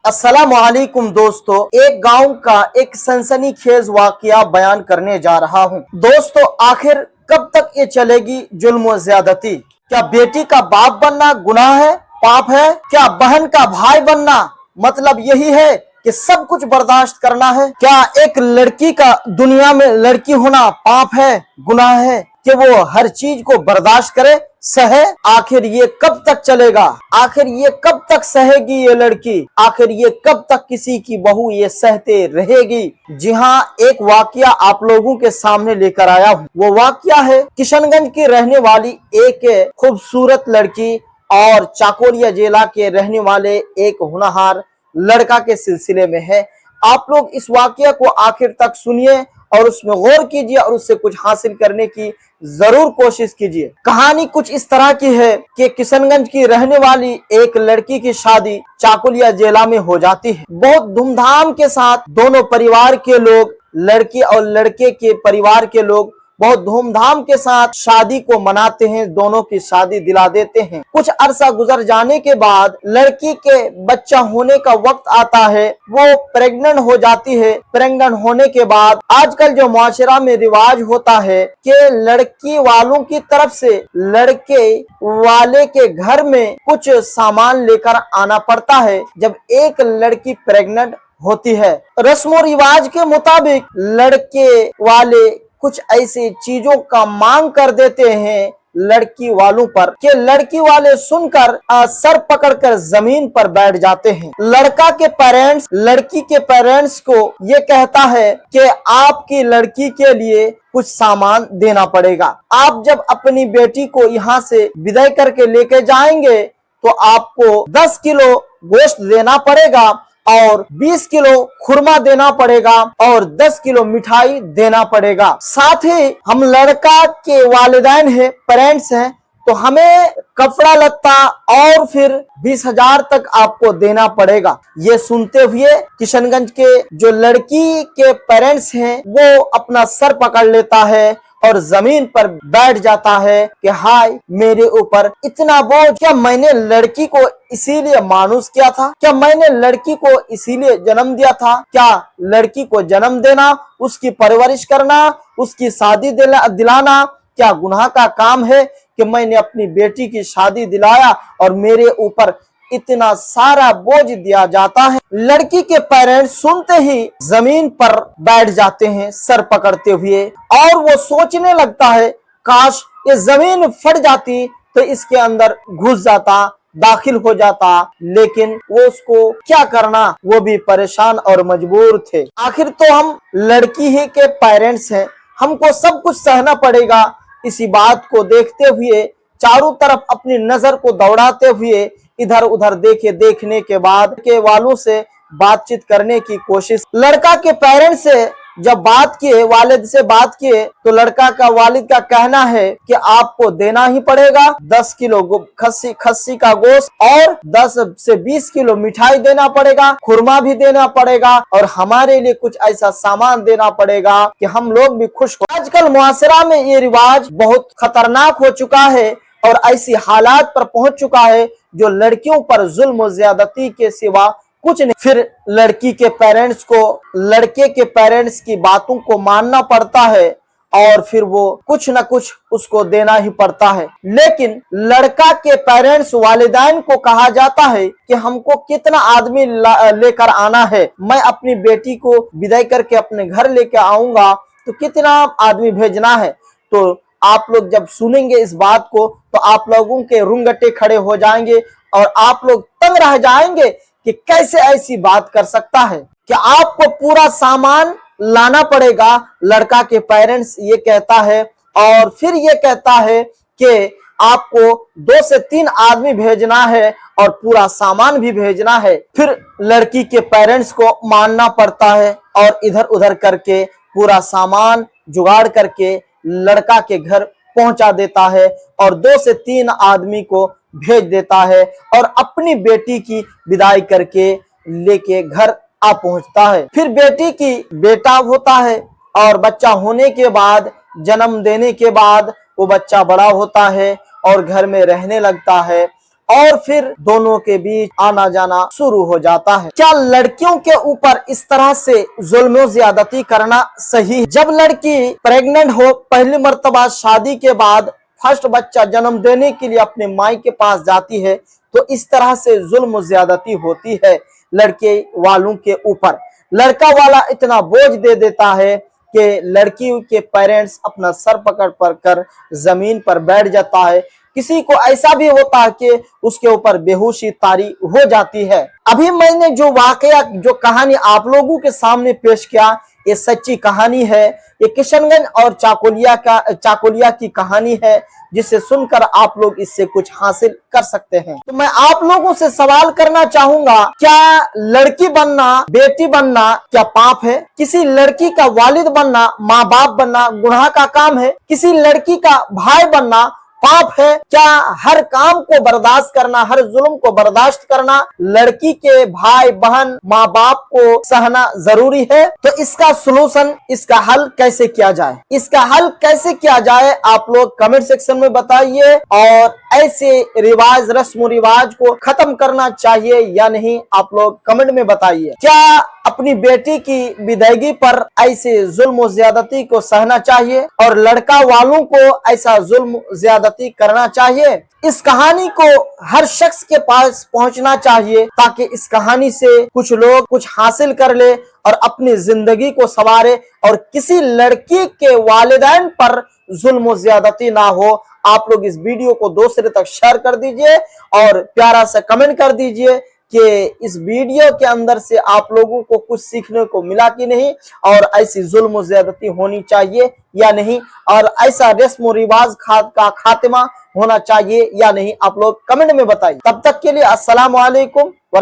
अस्सलामुअलैकुम दोस्तों, एक गांव का एक सनसनीखेज वाकया बयान करने जा रहा हूं। दोस्तों, आखिर कब तक ये चलेगी जुल्म और ज्यादती? क्या बेटी का बाप बनना गुनाह है, पाप है? क्या बहन का भाई बनना मतलब यही है कि सब कुछ बर्दाश्त करना है? क्या एक लड़की का दुनिया में लड़की होना पाप है, गुनाह है कि वो हर चीज को बर्दाश्त करे, सहे? आखिर ये कब तक चलेगा? आखिर ये कब तक सहेगी ये लड़की? आखिर ये कब तक किसी की बहू ये सहते रहेगी? जी हाँ, एक वाकया आप लोगों के सामने लेकर आया हूँ। वो वाकया है किशनगंज की रहने वाली एक खूबसूरत लड़की और चाकोलिया जिला के रहने वाले एक होनहार लड़का के सिलसिले में है। आप लोग इस वाकया को आखिर तक सुनिए और उसमें गौर कीजिए और उससे कुछ हासिल करने की जरूर कोशिश कीजिए। कहानी कुछ इस तरह की है कि किशनगंज की रहने वाली एक लड़की की शादी चाकुलिया जिला में हो जाती है। बहुत धूमधाम के साथ दोनों परिवार के लोग, लड़की और लड़के के परिवार के लोग बहुत धूमधाम के साथ शादी को मनाते हैं, दोनों की शादी दिला देते हैं। कुछ अरसा गुजर जाने के बाद लड़की के बच्चा होने का वक्त आता है, वो प्रेग्नेंट हो जाती है। प्रेग्नेंट होने के बाद आजकल जो मुआशरा में रिवाज होता है कि लड़की वालों की तरफ से लड़के वाले के घर में कुछ सामान लेकर आना पड़ता है जब एक लड़की प्रेग्नेंट होती है। रस्मो रिवाज के मुताबिक लड़के वाले कुछ ऐसी चीजों का मांग कर देते हैं लड़की वालों पर कि लड़की वाले सुनकर सर पकड़कर जमीन पर बैठ जाते हैं। लड़का के पेरेंट्स लड़की के पेरेंट्स को ये कहता है कि आपकी लड़की के लिए कुछ सामान देना पड़ेगा। आप जब अपनी बेटी को यहाँ से विदाई करके लेके जाएंगे तो आपको 10 किलो गोश्त देना पड़ेगा और 20 किलो खुरमा देना पड़ेगा और 10 किलो मिठाई देना पड़ेगा। साथ ही हम लड़का के वालिदैन हैं, पेरेंट्स हैं, तो हमें कपड़ा लत्ता और फिर 20,000 तक आपको देना पड़ेगा। ये सुनते हुए किशनगंज के जो लड़की के पेरेंट्स हैं वो अपना सर पकड़ लेता है और जमीन पर बैठ जाता है कि हाय मेरे ऊपर इतना बोझ। क्या मैंने लड़की को इसीलिए मानुस किया था? क्या मैंने लड़की को इसीलिए जन्म दिया था? क्या लड़की को जन्म देना, उसकी परवरिश करना, उसकी शादी दिलाना क्या गुनाह का काम है कि मैंने अपनी बेटी की शादी दिलाया और मेरे ऊपर इतना सारा बोझ दिया जाता है? लड़की के पेरेंट्स सुनते ही जमीन पर बैठ जाते हैं सर पकड़ते हुए और वो सोचने लगता है काश ये जमीन फट जाती तो इसके अंदर घुस जाता, दाखिल हो जाता, लेकिन वो उसको क्या करना, वो भी परेशान और मजबूर थे। आखिर तो हम लड़की ही के पेरेंट्स हैं, हमको सब कुछ सहना पड़ेगा। इसी बात को देखते हुए चारों तरफ अपनी नजर को दौड़ाते हुए इधर उधर देखने के बाद के वालों से बातचीत करने की कोशिश। लड़का के पेरेंट्स से जब बात किए, वालिद से बात किए, तो लड़का का वालिद का कहना है कि आपको देना ही पड़ेगा 10 किलो खस्सी का गोश्त और 10 से 20 किलो मिठाई देना पड़ेगा, खुरमा भी देना पड़ेगा और हमारे लिए कुछ ऐसा सामान देना पड़ेगा कि हम लोग भी खुश हो। आजकल मुआशरा में ये रिवाज बहुत खतरनाक हो चुका है और ऐसी हालात पर पहुंच चुका है जो लड़कियों पर जुल्म और ज्यादती के सिवा कुछ नहीं। फिर लड़की के पेरेंट्स को लड़के के पेरेंट्स की बातों को मानना पड़ता है और फिर वो कुछ न कुछ उसको देना ही पड़ता है। लेकिन लड़का के पेरेंट्स वालिदैन को कहा जाता है कि हमको कितना आदमी लेकर आना है, मैं अपनी बेटी को विदाई करके अपने घर लेके आऊंगा तो कितना आदमी भेजना है। तो आप लोग जब सुनेंगे इस बात को तो आप लोगों के रुंगटे खड़े हो जाएंगे और आप लोग तंग रह जाएंगे कि कैसे ऐसी बात कर सकता है कि आपको पूरा सामान लाना पड़ेगा। लड़का के पेरेंट्स ये कहता है और फिर ये कहता है कि आपको 2 से 3 आदमी भेजना है और पूरा सामान भी भेजना है। फिर लड़की के पेरेंट्स को मानना पड़ता है और इधर उधर करके पूरा सामान जुगाड़ करके लड़का के घर पहुंचा देता है और 2 से 3 आदमी को भेज देता है और अपनी बेटी की विदाई करके लेके घर आ पहुंचता है। फिर बेटी की बेटा होता है और बच्चा होने के बाद, जन्म देने के बाद वो बच्चा बड़ा होता है और घर में रहने लगता है और फिर दोनों के बीच आना जाना शुरू हो जाता है। क्या लड़कियों के ऊपर इस तरह से जुल्म ज्यादती करना सही है? जब लड़की प्रेग्नेंट हो, पहली मर्तबा शादी के बाद फर्स्ट बच्चा जन्म देने के लिए अपने माई के पास जाती है, तो इस तरह से जुल्म ज्यादती होती है लड़के वालों के ऊपर। लड़का वाला इतना बोझ दे देता है कि लड़की के पेरेंट्स अपना सर पकड़ कर जमीन पर बैठ जाता है। किसी को ऐसा भी होता है कि उसके ऊपर बेहोशी तारी हो जाती है। अभी मैंने जो वाकया, जो कहानी आप लोगों के सामने पेश किया, ये सच्ची कहानी है। ये किशनगंज और चाकुलिया की कहानी है, जिसे सुनकर आप लोग इससे कुछ हासिल कर सकते हैं। तो मैं आप लोगों से सवाल करना चाहूंगा, क्या लड़की बनना, बेटी बनना क्या पाप है? किसी लड़की का वालिद बनना, माँ बाप बनना गुनाह का काम है? किसी लड़की का भाई बनना पाप है? क्या हर काम को बर्दाश्त करना, हर जुल्म को बर्दाश्त करना, लड़की के भाई बहन माँ बाप को सहना जरूरी है? तो इसका सलूशन, इसका हल कैसे किया जाए? इसका हल कैसे किया जाए आप लोग कमेंट सेक्शन में बताइए। और ऐसे रिवाज, रस्म रिवाज को खत्म करना चाहिए या नहीं, आप लोग कमेंट में बताइए। क्या अपनी बेटी की विदायगी पर ऐसे जुल्म ज्यादती को सहना चाहिए और लड़का वालों को ऐसा जुल्म ज्यादती करना चाहिए? इस कहानी को हर शख्स के पास पहुंचना चाहिए, ताकि इस कहानी से कुछ लोग कुछ हासिल कर ले और अपनी जिंदगी को संवारे और किसी लड़की के वालिदैन पर जुल्म ज्यादती ना हो। आप लोग इस वीडियो को दूसरे तक शेयर कर दीजिए और प्यारा सा कमेंट कर दीजिए कि इस वीडियो के अंदर से आप लोगों को कुछ सीखने को मिला कि नहीं, और ऐसी जुल्म ज्यादती होनी चाहिए या नहीं, और ऐसा रस्म रिवाज का खात्मा होना चाहिए या नहीं, आप लोग कमेंट में बताइए। तब तक के लिए अस्सलाम वालेकुम व